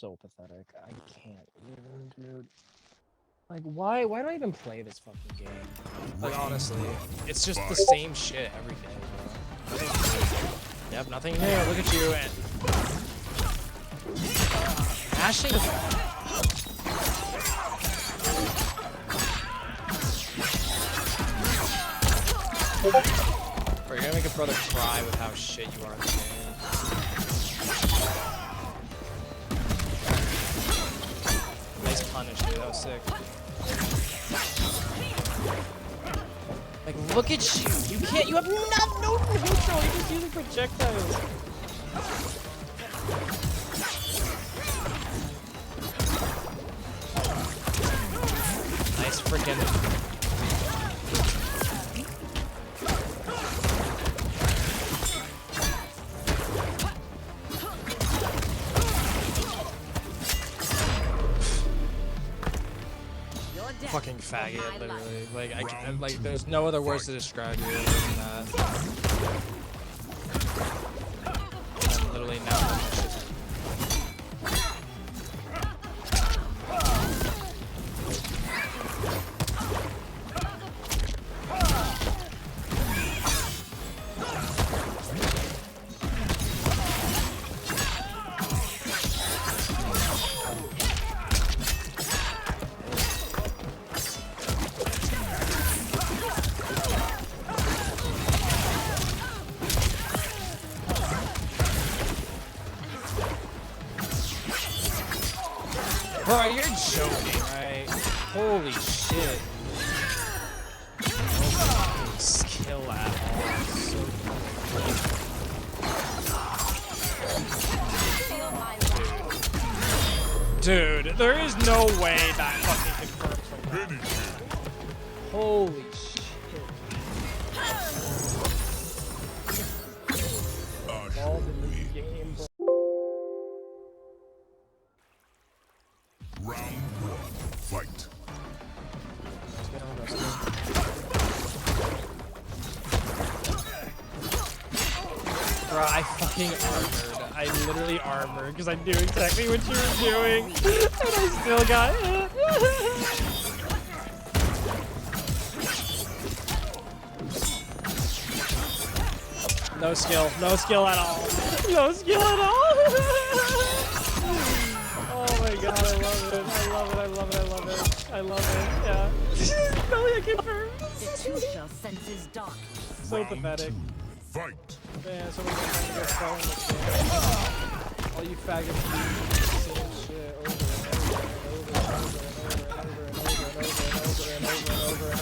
so pathetic. I can't even, dude. Like, why do I even play this fucking game? Like, honestly, it's just the same shit every day, bro. Yep, nothing new. Look at you and mashing. Bro, you're gonna make a brother cry with how shit you are in the game. Nice punish, dude. That was sick. Like, look at you. You can't. You have no neutral. You're just using projectiles. Nice freaking. Fucking faggot, literally. Like, like, there's no other words to describe you other than that. I'm literally now. Bro, you're joking, right? Holy shit. No fucking skill at all. So dude, there is no way that fucking confirms from that. Holy shit. Involved in this game, bro. Round 1, fight. Bro, I fucking armored. I literally armored because I knew exactly what you were doing. And I still got hit. No skill. No skill at all. No skill at all. Oh my god, I love it. I love it. I love it. I love it. I love it. Yeah. Really, I confirm. Senses dark. So pathetic. Fight. Man, someone's trying to get thrown in the game. All you faggots do the same shit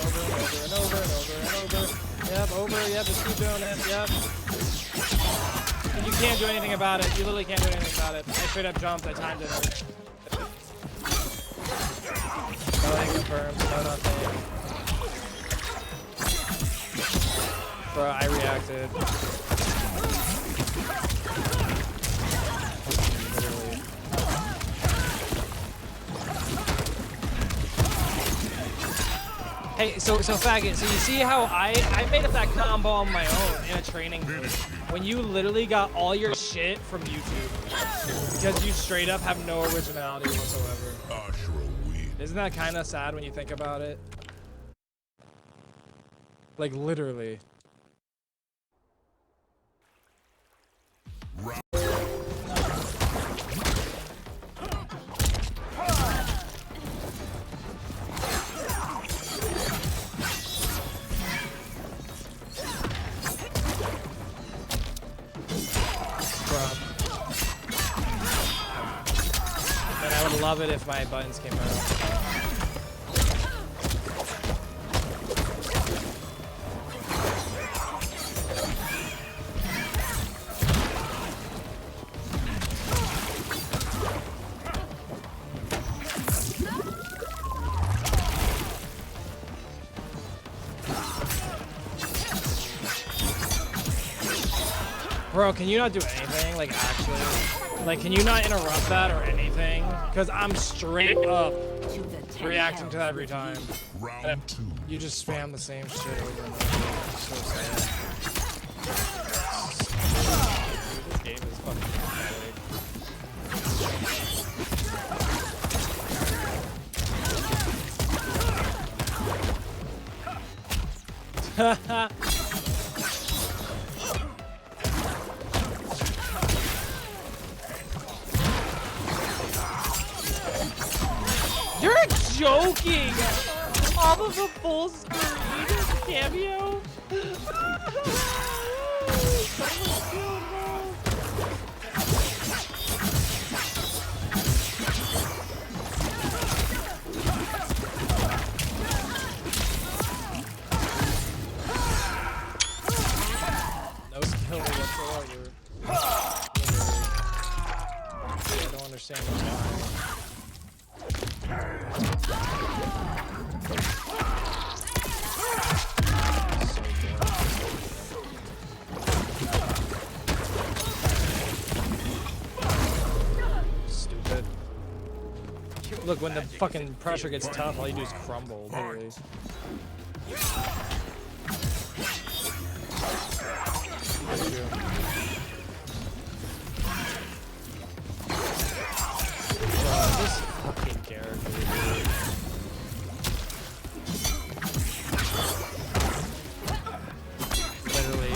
over and over. Yep, over. Yep, just keep doing it. Yep. And you can't do anything about it. You literally can't do anything about it. I straight up jumped. I timed it. Nothing confirmed. No nothing. Bro, I reacted. Literally. Hey, so faggot, so you see how I made up that combo on my own in a training group when you literally got all your shit from YouTube because you straight up have no originality whatsoever. Isn't that kind of sad when you think about it? Like, literally. And I would love it if my buttons came out. Bro, can you not do anything? Like, actually? Like, can you not interrupt that or anything? Because I'm straight up reacting to that every time. Round 2. You just spam the same shit over and over. It's so sad. This game is fucking pathetic. You're joking! Off of a full screen cameo? Someone's killed, bro. No skill whatsoever. I don't understand what's happening. Stupid. Look, when the fucking pressure gets tough, all you do is crumble, literally. This fucking character, dude. Literally.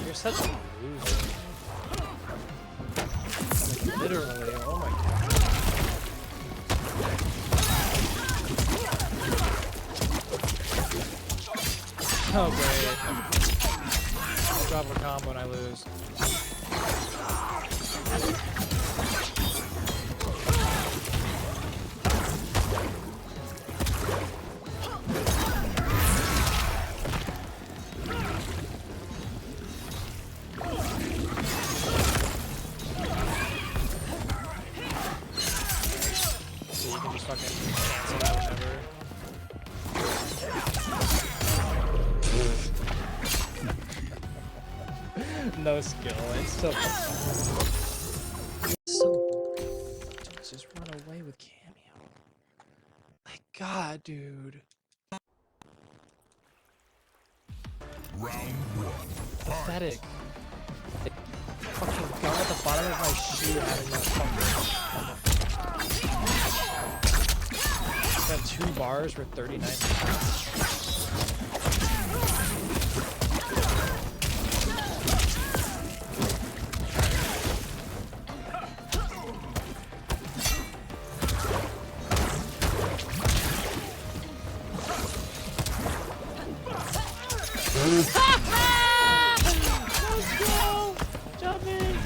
You're such a loser. Like, literally, oh my god. Oh great. I'll drop a combo and I lose. So you can just fucking cancel that whenever. No skill, it's so just run away with cameo. My god, dude. Round one. Pathetic. Fucking gun at the bottom of my shoe having no fucking. Got 2 bars for 39%. Let's go! Jump in!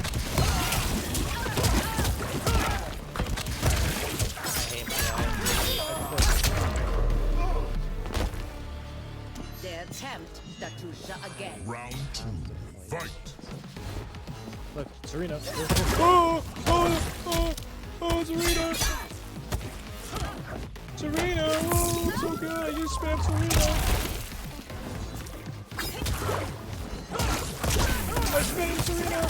I hate my life. They attempt Datusha again. Round two. Fight. Look, Serena. Oh! Oh! Oh! Oh, Serena! Serena! Oh, so good! I just spam Serena! I spam Serena!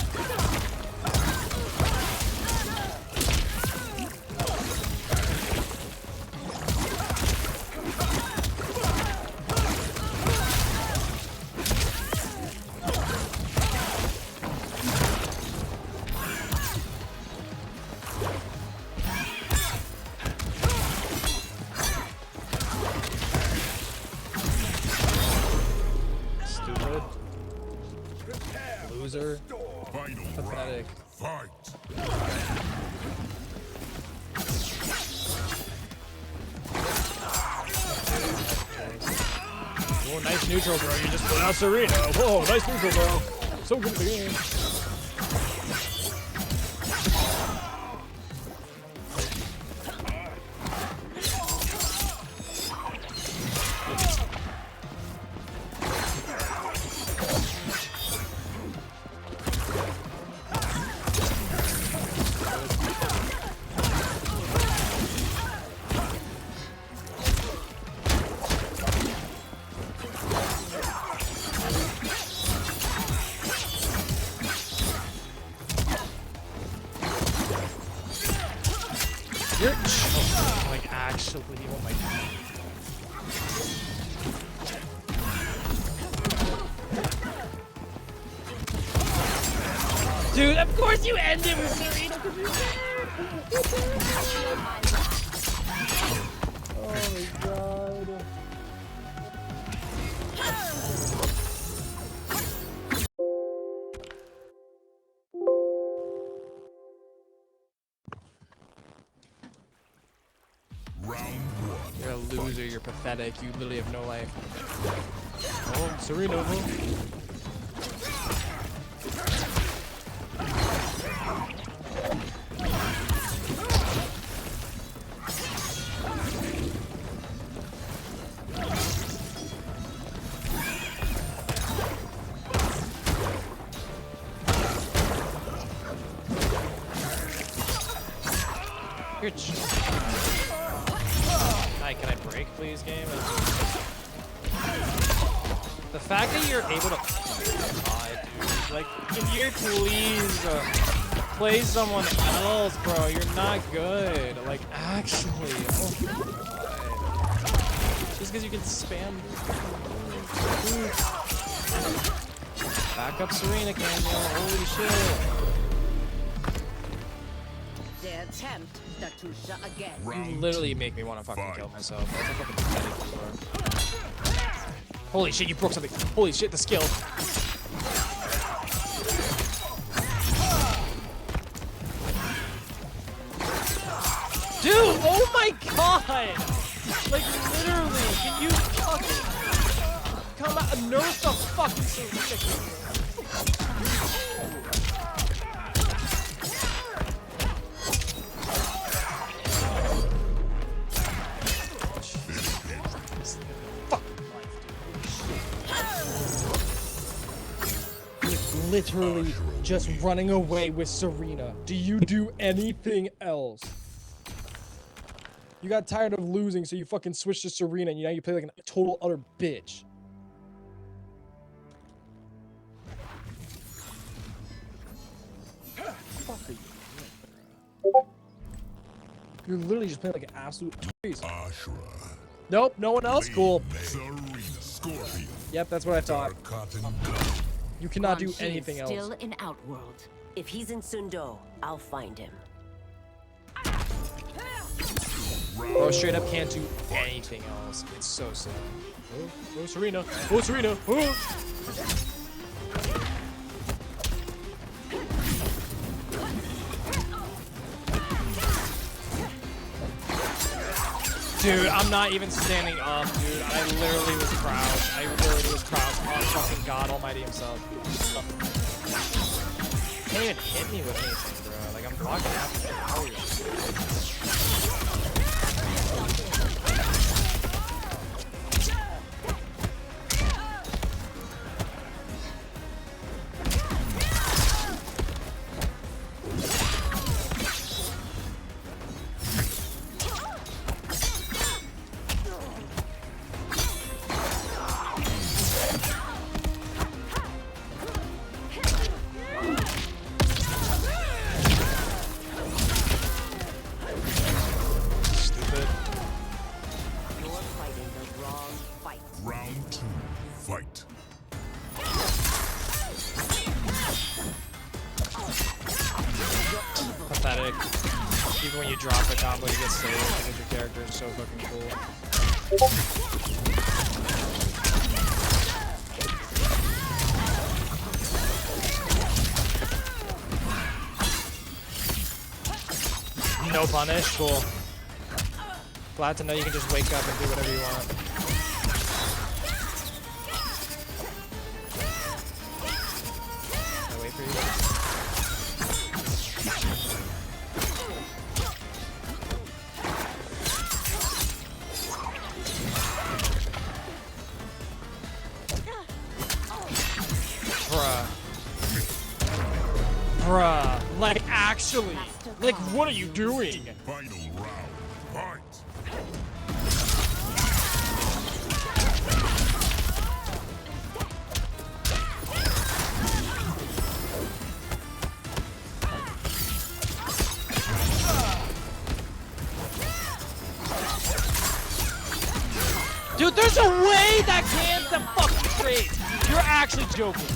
Stupid. Loser. Final Pathetic. round. Fight. Oh, nice neutral, bro. You just put out Serena. Whoa, nice neutral, bro. So good at the game. You're choking, like actually, oh my god. Dude, of course you end it with Serena because you're Oh my god. Round one. You're a loser, you're pathetic, you literally have no life. Oh, Serena. You're Hi, can I break, please, game? The fact that you're able to... God, dude. Like, can you please play someone else, bro? You're not good. Like, actually. Oh, my God. Just because you can spam... Back up Serena, Cameo. Holy shit. Dare tempt Datusha again. You literally make me want to fucking kill myself. That's a fucking pathetic score. Holy shit, you broke something. Holy shit, the skill. Dude, oh my god! Like, literally, can you fucking come out and nurse the fucking Serena? Literally just running away with Serena. Do you do anything else? You got tired of losing, so you fucking switched to Serena, and now you play like a total utter bitch. Fuck are you doing, You're literally just playing like an absolute crazy. Ashra. Nope, no one else? Cool. Serena. Scorpion. Yep, that's what I thought. Cotton. You cannot do Quan Chi anything is else. Still in Outworld. If he's in Sundo, I'll find him. Bro, straight up can't do anything else. It's so sad. Oh, Serena. Oh, Serena. Oh. Dude, I'm not even standing up, dude. I literally was crouched. I literally was crouched on fucking God Almighty himself. Can't even hit me with anything, bro. Like, I'm blocking after Round two. Fight. pathetic. Even when you drop a combo, you get saved because your character is so fucking cool. No punish, cool. Glad to know you can just wake up and do whatever you want. Can I wait for you? Bruh, like actually, like what are you doing? Final round. Fight. Dude, there's a way that can't the fucking trade. You're actually joking me.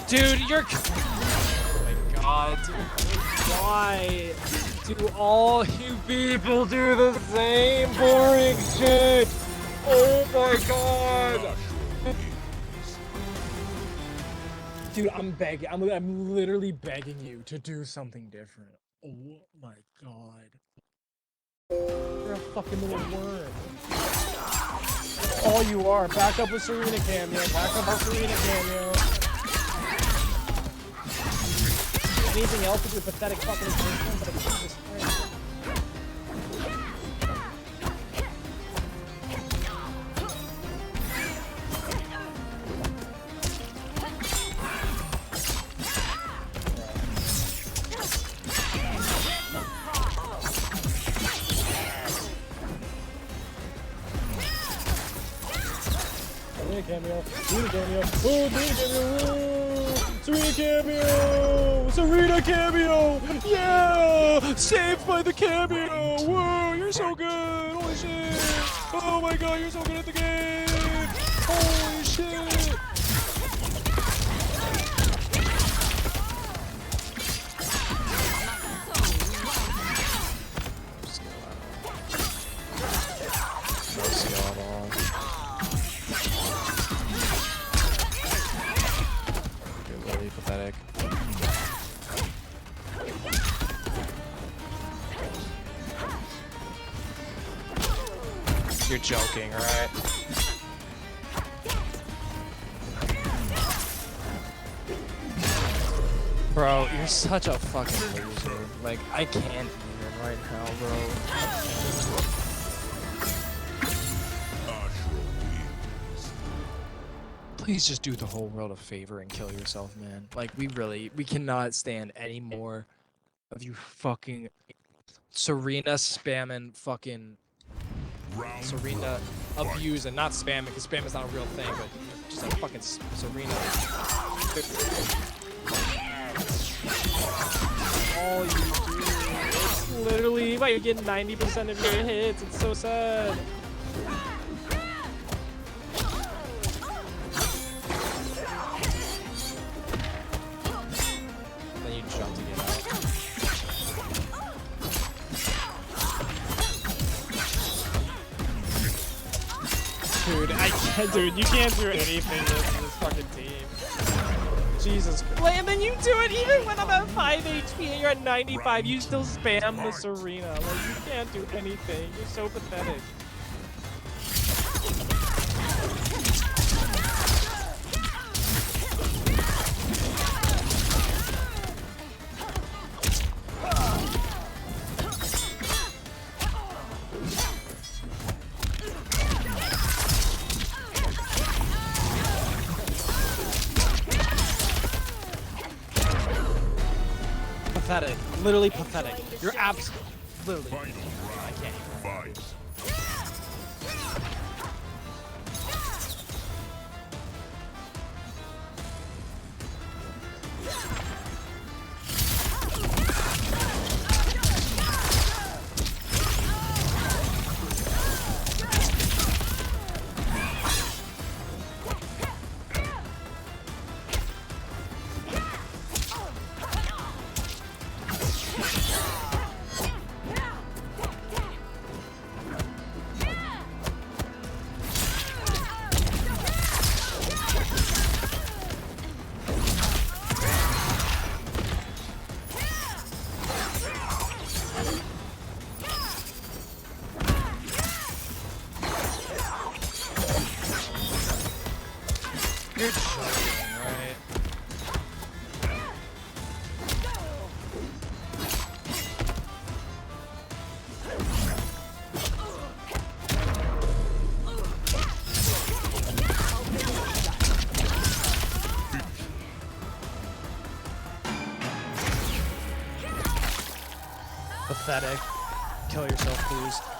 Dude, you're. Oh my god. Why do all you people do the same boring shit? Oh my god. Dude, I'm begging. I'm literally begging you to do something different. Oh my god. You're a fucking little worm. That's all you are. Back up with Serena cameo. Back up with Serena cameo. Anything else with your pathetic fucking person, but it's Jesus Christ. Cameo, Serena cameo, oh, Serena cameo, oh, Serena cameo, yeah, saved by the cameo, whoa, you're so good, holy shit, oh my god, you're so good at the game, holy shit. No skill at all. Pathetic. You're joking, right? Bro, you're such a fucking loser. Like, I can't even right now, bro. Please just do the whole world a favor and kill yourself, man. Like, we cannot stand any more of you fucking Serena spamming fucking Serena abuse and not spamming, because spam is not a real thing, but just like fucking Serena. All you do, it's literally why you're getting 90% of your hits. It's so sad. Jump to get out. Dude, I can't, dude, you can't do anything with this fucking team. Jesus Christ. And then you do it even when I'm at 5 HP and you're at 95, you still spam the Serena. Like, you can't do anything. You're so pathetic. Pathetic. Literally pathetic. You're absolutely. I can't even. You're joking, right? Pathetic. Kill yourself, please.